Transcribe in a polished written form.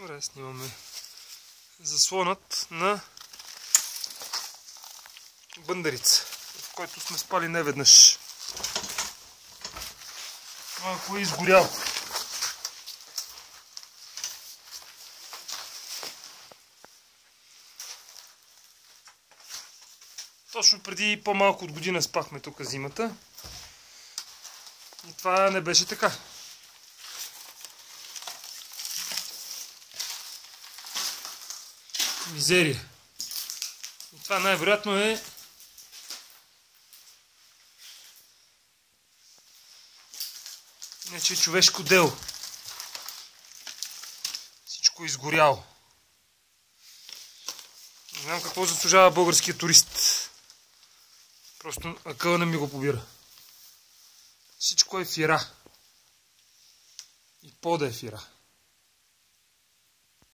Добре, снимаме заслонът на Бъндарица, в който сме спали неведнъж. Малко е изгорял. Точно преди по-малко от година спахме тук зимата. И това не беше така. Мизерия. И това най-вероятно е нече човешко дело. Всичко е изгоряло. Не знам какво заслужава българския турист. Просто акъла не ми го побира. Всичко е фира. И пода е фира.